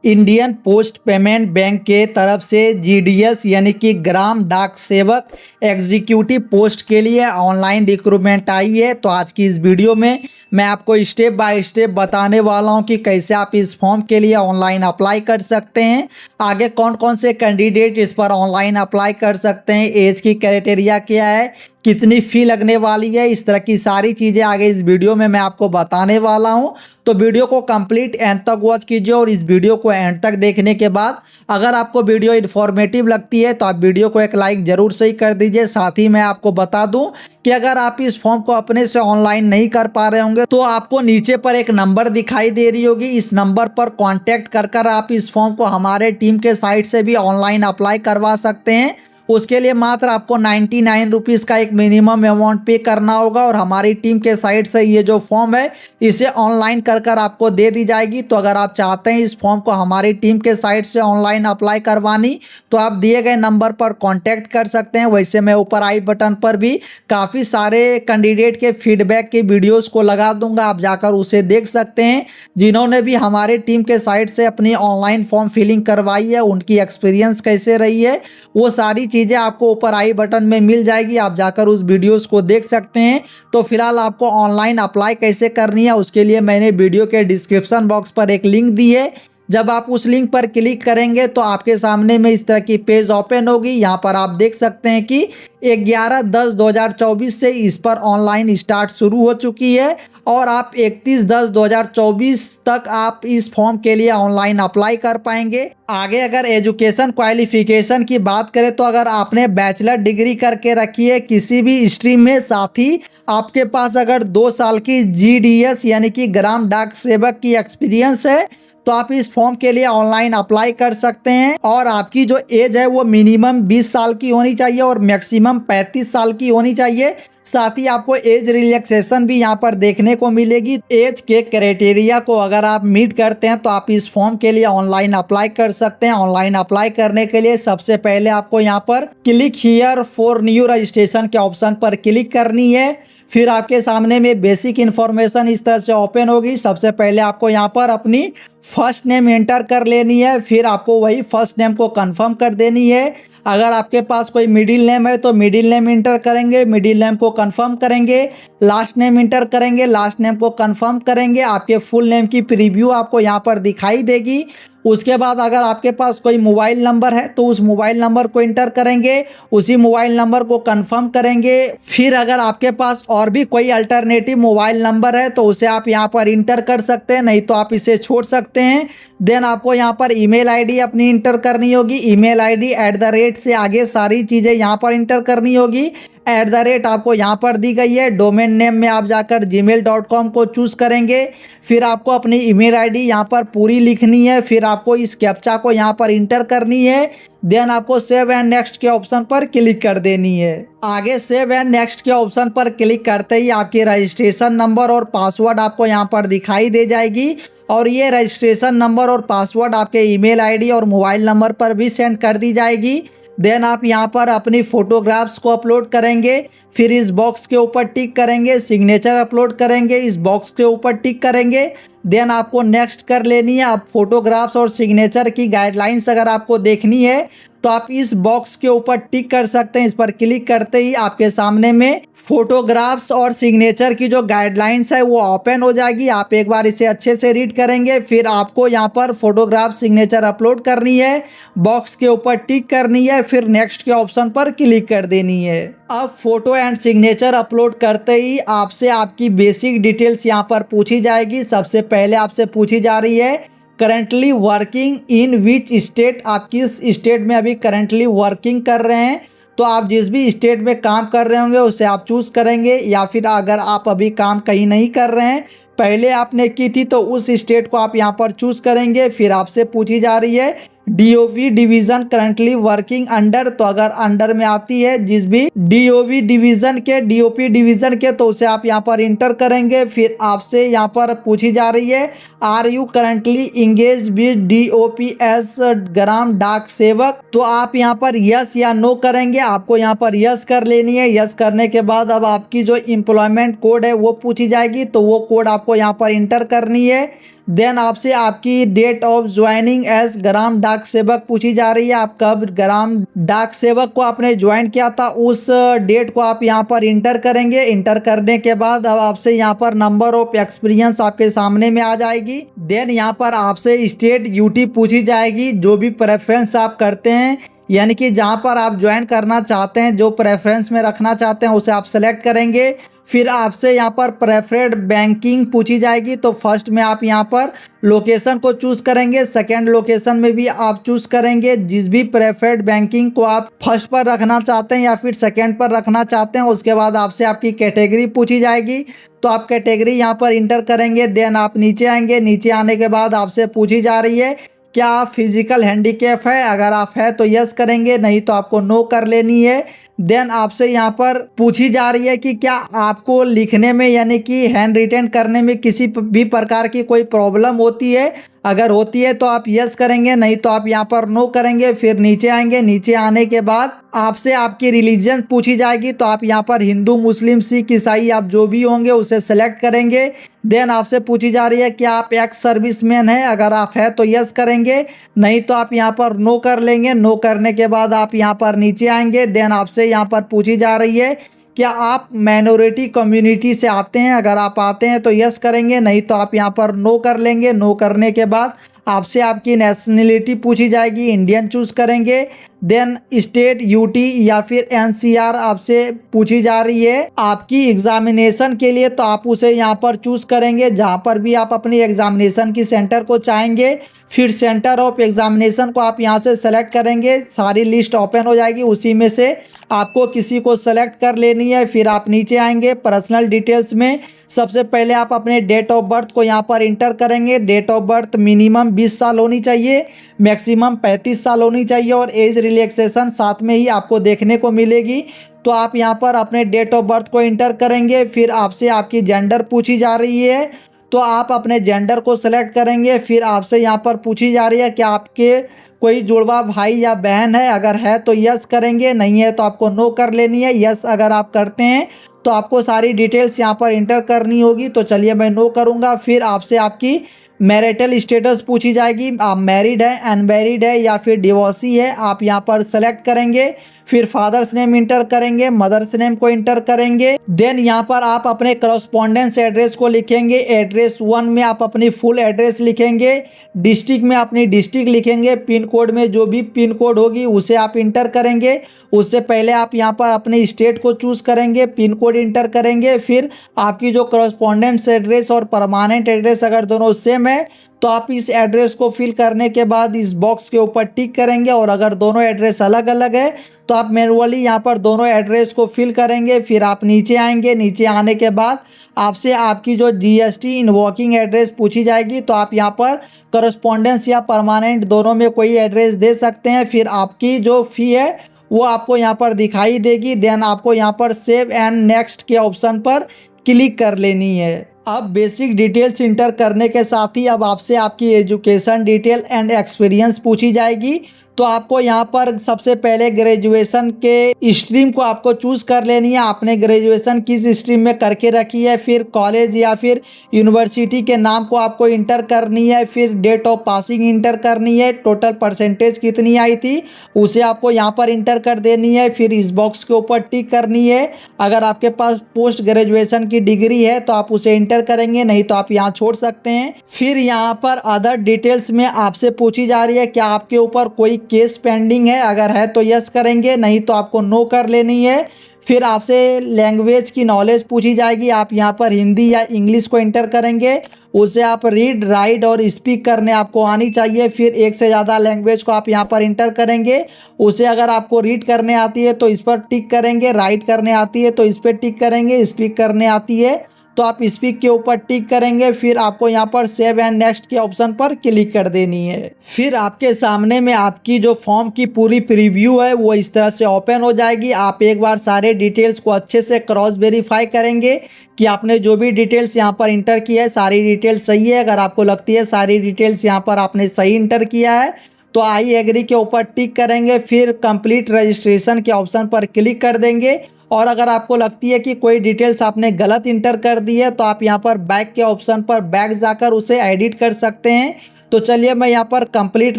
Indian post payment bank के तरफ से जीडीएस यानी कि ग्राम डाक सेवक एग्जीक्यूटिव पोस्ट के लिए ऑनलाइन रिक्रूटमेंट आई है। तो आज की इस वीडियो में मैं आपको स्टेप बाय स्टेप बताने वाला हूं कि कैसे आप इस फॉर्म के लिए ऑनलाइन अप्लाई कर सकते हैं, आगे कौन कौन से कैंडिडेट इस पर ऑनलाइन अप्लाई कर सकते हैं, एज की क्राइटेरिया क्या है, कितनी फ़ी लगने वाली है, इस तरह की सारी चीज़ें आगे इस वीडियो में मैं आपको बताने वाला हूं। तो वीडियो को कंप्लीट एंड तक वॉच कीजिए और इस वीडियो को एंड तक देखने के बाद अगर आपको वीडियो इन्फॉर्मेटिव लगती है तो आप वीडियो को एक लाइक ज़रूर से ही कर दीजिए। साथ ही मैं आपको बता दूं कि अगर आप इस फॉर्म को अपने से ऑनलाइन नहीं कर पा रहे होंगे तो आपको नीचे पर एक नंबर दिखाई दे रही होगी, इस नंबर पर कॉन्टैक्ट कर आप इस फॉर्म को हमारे टीम के साइट से भी ऑनलाइन अप्लाई करवा सकते हैं। उसके लिए मात्र आपको 99 रुपीज़ का एक मिनिमम अमाउंट पे करना होगा और हमारी टीम के साइट से ये जो फॉर्म है इसे ऑनलाइन कर आपको दे दी जाएगी। तो अगर आप चाहते हैं इस फॉर्म को हमारी टीम के साइट से ऑनलाइन अप्लाई करवानी तो आप दिए गए नंबर पर कांटेक्ट कर सकते हैं। वैसे मैं ऊपर आई बटन पर भी काफ़ी सारे कैंडिडेट के फीडबैक के वीडियोज़ को लगा दूंगा, आप जाकर उसे देख सकते हैं। जिन्होंने भी हमारे टीम के साइट से अपनी ऑनलाइन फॉर्म फिलिंग करवाई है उनकी एक्सपीरियंस कैसे रही है वो सारी चीज़ें आपको ऊपर आई बटन में मिल जाएगी, आप जाकर उस वीडियोस को देख सकते हैं। तो फिलहाल आपको ऑनलाइन अप्लाई कैसे करनी है उसके लिए मैंने वीडियो के डिस्क्रिप्शन बॉक्स पर एक लिंक दी है। जब आप उस लिंक पर क्लिक करेंगे तो आपके सामने में इस तरह की पेज ओपन होगी। यहाँ पर आप देख सकते हैं कि 11/10/2024 से इस पर ऑनलाइन स्टार्ट शुरू हो चुकी है और आप 31/10/2024 तक आप इस फॉर्म के लिए ऑनलाइन अप्लाई कर पाएंगे। आगे अगर एजुकेशन क्वालिफिकेशन की बात करें तो अगर आपने बैचलर डिग्री करके रखी है किसी भी स्ट्रीम में, साथ ही आपके पास अगर 2 साल की जीडीएस यानी कि ग्राम डाक सेवक की एक्सपीरियंस है तो आप इस फॉर्म के लिए ऑनलाइन अप्लाई कर सकते हैं। और आपकी जो एज है वो मिनिमम 20 साल की होनी चाहिए और मैक्सिमम 35 साल की होनी चाहिए। साथ ही आपको एज रिलैक्सेशन भी यहाँ पर देखने को मिलेगी। एज के क्राइटेरिया को अगर आप मीट करते हैं तो आप इस फॉर्म के लिए ऑनलाइन अप्लाई कर सकते हैं। ऑनलाइन अप्लाई करने के लिए सबसे पहले आपको यहाँ पर click here for new registration के ऑप्शन पर क्लिक करनी है। फिर आपके सामने में बेसिक इन्फॉर्मेशन इस तरह से ओपन होगी। सबसे पहले आपको यहाँ पर अपनी फर्स्ट नेम एंटर कर लेनी है, फिर आपको वही फर्स्ट नेम को कंफर्म कर देनी है। अगर आपके पास कोई मिडिल नेम है तो मिडिल नेम इंटर करेंगे, मिडिल नेम को कंफर्म करेंगे, लास्ट नेम इंटर करेंगे, लास्ट नेम को कंफर्म करेंगे। आपके फुल नेम की प्रीव्यू आपको यहाँ पर दिखाई देगी। उसके बाद अगर आपके पास कोई मोबाइल नंबर है तो उस मोबाइल नंबर को इंटर करेंगे, उसी मोबाइल नंबर को कंफर्म करेंगे। फिर अगर आपके पास और भी कोई अल्टरनेटिव मोबाइल नंबर है तो उसे आप यहाँ पर इंटर कर सकते हैं, नहीं तो आप इसे छोड़ सकते हैं। देन आपको यहाँ पर ईमेल आईडी अपनी इंटर करनी होगी। ईमेल आईडी @ से आगे सारी चीज़ें यहाँ पर इंटर करनी होगी। @ आपको यहाँ पर दी गई है। डोमेन नेम में आप जाकर gmail.com को चूज़ करेंगे। फिर आपको अपनी ईमेल आईडी यहाँ पर पूरी लिखनी है। फिर आपको इस कैप्चा को यहाँ पर इंटर करनी है। देन आपको सेव एंड नेक्स्ट के ऑप्शन पर क्लिक कर देनी है। आगे सेव एंड नेक्स्ट के ऑप्शन पर क्लिक करते ही आपकी रजिस्ट्रेशन नंबर और पासवर्ड आपको यहाँ पर दिखाई दे जाएगी और ये रजिस्ट्रेशन नंबर और पासवर्ड आपके ईमेल आईडी और मोबाइल नंबर पर भी सेंड कर दी जाएगी। देन आप यहाँ पर अपनी फ़ोटोग्राफ्स को अपलोड करेंगे, फिर इस बॉक्स के ऊपर टिक करेंगे, सिग्नेचर अपलोड करेंगे, इस बॉक्स के ऊपर टिक करेंगे। देन आपको नेक्स्ट कर लेनी है। आप फोटोग्राफ्स और सिग्नेचर की गाइडलाइंस अगर आपको देखनी है तो आप इस बॉक्स के ऊपर टिक कर सकते हैं। इस पर क्लिक करते ही आपके सामने में फोटोग्राफ्स और सिग्नेचर की जो गाइडलाइंस है वो ओपन हो जाएगी। आप एक बार इसे अच्छे से रीड करेंगे। फिर आपको यहाँ पर फोटोग्राफ सिग्नेचर अपलोड करनी है, बॉक्स के ऊपर टिक करनी है, फिर नेक्स्ट के ऑप्शन पर क्लिक कर देनी है। अब फोटो एंड सिग्नेचर अपलोड करते ही आपसे आपकी बेसिक डिटेल्स यहाँ पर पूछी जाएगी। सबसे पहले आपसे पूछी जा रही है currently working in which state, आप किस स्टेट में अभी करंटली वर्किंग कर रहे हैं। तो आप जिस भी स्टेट में काम कर रहे होंगे उसे आप चूज़ करेंगे, या फिर अगर आप अभी काम कहीं नहीं कर रहे हैं पहले आपने की थी तो उस स्टेट को आप यहाँ पर चूज़ करेंगे। फिर आपसे पूछी जा रही है डीओवी डिवीज़न करंटली वर्किंग अंडर, तो अगर अंडर में आती है जिस भी डीओवी डिवीज़न के, डीओपी डिवीज़न के, तो उसे आप यहाँ पर इंटर करेंगे। फिर आपसे यहाँ पर पूछी जा रही है are you currently engaged with DOPS Gram Dak Sevak, तो आप यहाँ पर यस या नो करेंगे। आपको यहाँ पर यस कर लेनी है। यस करने के बाद अब आपकी जो एम्प्लॉयमेंट कोड है वो पूछी जाएगी, तो वो कोड आपको यहाँ पर इंटर करनी है। देन आपसे आपकी date of joining as gram Dak सेवक पूछी जा रही है। आप कब ग्राम डाक सेवक को आपने ज्वाइन किया था उस डेट को आप यहाँ पर इंटर करेंगे। इंटर करने के बाद अब आपसे यहाँ पर नंबर ऑफ एक्सपीरियंस आपके सामने में आ जाएगी। देन यहाँ पर आपसे स्टेट यूटी पूछी जाएगी, जो भी प्रेफरेंस आप करते हैं, यानी कि जहाँ पर आप ज्वाइन करना चाहते हैं, जो प्रेफरेंस में रखना चाहते हैं उसे आप सेलेक्ट करेंगे। फिर आपसे यहाँ पर प्रेफर्ड बैंकिंग पूछी जाएगी, तो फर्स्ट में आप यहाँ पर लोकेशन को चूज करेंगे, सेकंड लोकेशन में भी आप चूज करेंगे। जिस भी प्रेफर्ड बैंकिंग को आप फर्स्ट पर रखना चाहते हैं या फिर सेकंड पर रखना चाहते हैं, उसके बाद आपसे आपकी कैटेगरी पूछी जाएगी, तो आप कैटेगरी यहाँ पर इंटर करेंगे। देन आप नीचे आएंगे, नीचे आने के बाद आपसे पूछी जा रही है क्या आप फिजिकल हैंडीकैप है, अगर आप है तो यस करेंगे, नहीं तो आपको नो कर लेनी है। देन आपसे यहाँ पर पूछी जा रही है कि क्या आपको लिखने में यानी कि हैंड रिटेन करने में किसी भी प्रकार की कोई प्रॉब्लम होती है, अगर होती है तो आप यस करेंगे, नहीं तो आप यहाँ पर नो करेंगे। फिर नीचे आएंगे, नीचे आने के बाद आपसे आपकी रिलीजन पूछी जाएगी, तो आप यहाँ पर हिंदू, मुस्लिम, सिख, ईसाई आप जो भी होंगे उसे सेलेक्ट करेंगे। देन आपसे पूछी जा रही है कि आप एक्स सर्विसमैन है, अगर आप है तो यस करेंगे, नहीं तो आप यहाँ पर नो कर लेंगे। नो करने के बाद आप यहाँ पर नीचे आएंगे। देन आपसे यहाँ पर पूछी जा रही है क्या आप माइनॉरिटी कम्युनिटी से आते हैं, अगर आप आते हैं तो यस करेंगे, नहीं तो आप यहाँ पर नो कर लेंगे। नो करने के बाद आपसे आपकी नेशनलिटी पूछी जाएगी, इंडियन चूज करेंगे। देन स्टेट, यूटी या फिर एनसीआर आपसे पूछी जा रही है आपकी एग्जामिनेशन के लिए, तो आप उसे यहाँ पर चूज करेंगे जहाँ पर भी आप अपनी एग्जामिनेशन की सेंटर को चाहेंगे। फिर सेंटर ऑफ एग्जामिनेशन को आप यहाँ से सेलेक्ट करेंगे, सारी लिस्ट ओपन हो जाएगी, उसी में से आपको किसी को सेलेक्ट कर लेनी है। फिर आप नीचे आएंगे, पर्सनल डिटेल्स में सबसे पहले आप अपने डेट ऑफ बर्थ को यहाँ पर इंटर करेंगे। डेट ऑफ बर्थ मिनिमम 20 साल होनी चाहिए, मैक्सिमम 35 साल होनी चाहिए, और एज रिलैक्सेशन साथ में ही आपको देखने को मिलेगी। तो आप यहाँ पर अपने डेट ऑफ बर्थ को इंटर करेंगे। फिर आपसे आपकी जेंडर पूछी जा रही है, तो आप अपने जेंडर को सेलेक्ट करेंगे। फिर आपसे यहाँ पर पूछी जा रही है कि आपके कोई जुड़वा भाई या बहन है, अगर है तो यस करेंगे, नहीं है तो आपको नो कर लेनी है। यस अगर आप करते हैं तो आपको सारी डिटेल्स यहाँ पर इंटर करनी होगी, तो चलिए मैं नो करूँगा। फिर आपसे आपकी मैरिटल स्टेटस पूछी जाएगी, आप मैरिड है, अनमैरिड है या फिर डिवोर्सी है, आप यहाँ पर सेलेक्ट करेंगे। फिर फादर्स नेम इंटर करेंगे, मदर्स नेम को इंटर करेंगे। देन यहाँ पर आप अपने करस्पॉन्डेंस एड्रेस को लिखेंगे। एड्रेस 1 में आप अपनी फुल एड्रेस लिखेंगे, डिस्ट्रिक्ट में अपनी डिस्ट्रिक्ट लिखेंगे, पिन कोड में जो भी पिन कोड होगी उसे आप इंटर करेंगे। उससे पहले आप यहाँ पर अपने स्टेट को चूज करेंगे, पिन कोड इंटर करेंगे। फिर आपकी जो करस्पॉन्डेंस एड्रेस और परमानेंट एड्रेस अगर दोनों सेम है तो आप इस एड्रेस को फिल करने के बाद इस बॉक्स के ऊपर टिक करेंगे, और अगर दोनों एड्रेस अलग अलग है तो आप मैनुअली यहाँ पर दोनों एड्रेस को फिल करेंगे। फिर आप नीचे आएंगे, नीचे आने के बाद आपसे आपकी जो जीएसटी इनवॉकिंग एड्रेस पूछी जाएगी, तो आप यहाँ पर करस्पॉन्डेंस या परमानेंट दोनों में कोई एड्रेस दे सकते हैं। फिर आपकी जो फ़ी है वो आपको यहाँ पर दिखाई देगी। देन आपको यहाँ पर सेव एंड नेक्स्ट के ऑप्शन पर क्लिक कर लेनी है। अब बेसिक डिटेल्स इंटर करने के साथ ही अब आपसे आपकी एजुकेशन डिटेल एंड एक्सपीरियंस पूछी जाएगी, तो आपको यहाँ पर सबसे पहले ग्रेजुएशन के स्ट्रीम को आपको चूज कर लेनी है, आपने ग्रेजुएशन किस स्ट्रीम में करके रखी है। फिर कॉलेज या फिर यूनिवर्सिटी के नाम को आपको इंटर करनी है। फिर डेट ऑफ पासिंग इंटर करनी है, टोटल परसेंटेज कितनी आई थी उसे आपको यहाँ पर इंटर कर देनी है। फिर इस बॉक्स के ऊपर टिक करनी है, अगर आपके पास पोस्ट ग्रेजुएशन की डिग्री है तो आप उसे इंटर करेंगे, नहीं तो आप यहाँ छोड़ सकते हैं। फिर यहाँ पर अदर डिटेल्स में आपसे पूछी जा रही है क्या आपके ऊपर कोई केस पेंडिंग है, अगर है तो यस करेंगे, नहीं तो आपको नो कर लेनी है। फिर आपसे लैंग्वेज की नॉलेज पूछी जाएगी, आप यहाँ पर हिंदी या इंग्लिश को इंटर करेंगे, उसे आप रीड, राइट और स्पीक करने आपको आनी चाहिए। फिर एक से ज़्यादा लैंग्वेज को आप यहाँ पर इंटर करेंगे, उसे अगर आपको रीड करने आती है तो इस पर टिक करेंगे, राइट करने आती है तो इस पर टिक करेंगे, स्पीक करने आती है तो आप स्पीक के ऊपर टिक करेंगे। फिर आपको यहाँ पर सेव एंड नेक्स्ट के ऑप्शन पर क्लिक कर देनी है। फिर आपके सामने में आपकी जो फॉर्म की पूरी प्रीव्यू है वो इस तरह से ओपन हो जाएगी। आप एक बार सारे डिटेल्स को अच्छे से क्रॉस वेरीफाई करेंगे कि आपने जो भी डिटेल्स यहाँ पर इंटर की है सारी डिटेल्स सही है। अगर आपको लगती है सारी डिटेल्स यहाँ पर आपने सही इंटर किया है तो आई एग्री के ऊपर टिक करेंगे। फिर कंप्लीट रजिस्ट्रेशन के ऑप्शन पर क्लिक कर देंगे और अगर आपको लगती है कि कोई डिटेल्स आपने गलत इंटर कर दी है तो आप यहाँ पर बैक के ऑप्शन पर बैक जाकर उसे एडिट कर सकते हैं। तो चलिए मैं यहाँ पर कंप्लीट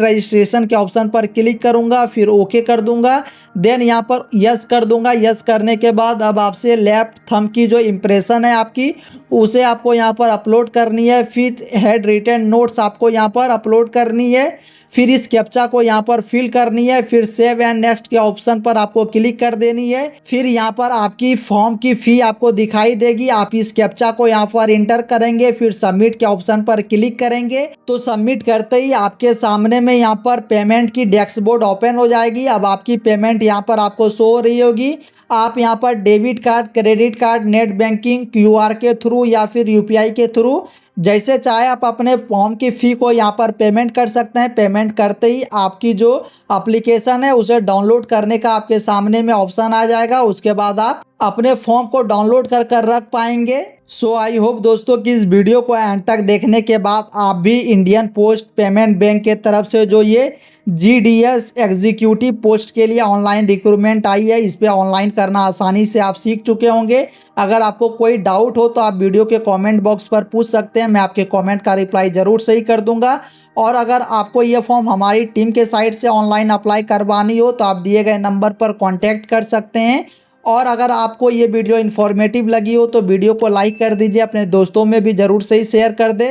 रजिस्ट्रेशन के ऑप्शन पर क्लिक करूँगा, फिर ओके कर दूंगा, देन यहाँ पर यस कर दूंगा। यस करने के बाद अब आपसे लेफ्ट थंब की जो इम्प्रेशन है आपकी उसे आपको यहाँ पर अपलोड करनी है। फिर हेड रिटन नोट्स आपको यहाँ पर अपलोड करनी है। फिर इस कैप्चा को यहाँ पर फिल करनी है। फिर सेव एंड नेक्स्ट के ऑप्शन पर आपको क्लिक कर देनी है। फिर यहाँ पर आपकी फॉर्म की फी आपको दिखाई देगी। आप इस कैप्चा को यहाँ पर इंटर करेंगे, फिर सबमिट के ऑप्शन पर क्लिक करेंगे। तो सबमिट करते ही आपके सामने में यहाँ पर पेमेंट की डैशबोर्ड ओपन हो जाएगी। अब आपकी पेमेंट यहाँ पर आपको शो हो रही होगी। आप यहाँ पर debit card, credit card, net banking, QR के थ्रू या फिर यूपीआई के थ्रू जैसे चाहे आप अपने फॉर्म की फ़ी को यहाँ पर पेमेंट कर सकते हैं। पेमेंट करते ही आपकी जो एप्लीकेशन है उसे डाउनलोड करने का आपके सामने में ऑप्शन आ जाएगा। उसके बाद आप अपने फॉर्म को डाउनलोड कर रख पाएंगे। सो आई होप दोस्तों कि इस वीडियो को एंड तक देखने के बाद आप भी इंडियन पोस्ट पेमेंट बैंक के तरफ से जो ये जीडीएस एग्जीक्यूटिव पोस्ट के लिए ऑनलाइन रिक्रूटमेंट आई है, इस पर ऑनलाइन करना आसानी से आप सीख चुके होंगे। अगर आपको कोई डाउट हो तो आप वीडियो के कमेंट बॉक्स पर पूछ सकते हैं, मैं आपके कमेंट का रिप्लाई ज़रूर सही कर दूंगा। और अगर आपको ये फॉर्म हमारी टीम के साइट से ऑनलाइन अप्लाई करवानी हो तो आप दिए गए नंबर पर कॉन्टैक्ट कर सकते हैं। और अगर आपको ये वीडियो इन्फॉर्मेटिव लगी हो तो वीडियो को लाइक कर दीजिए, अपने दोस्तों में भी ज़रूर से ही शेयर कर दे।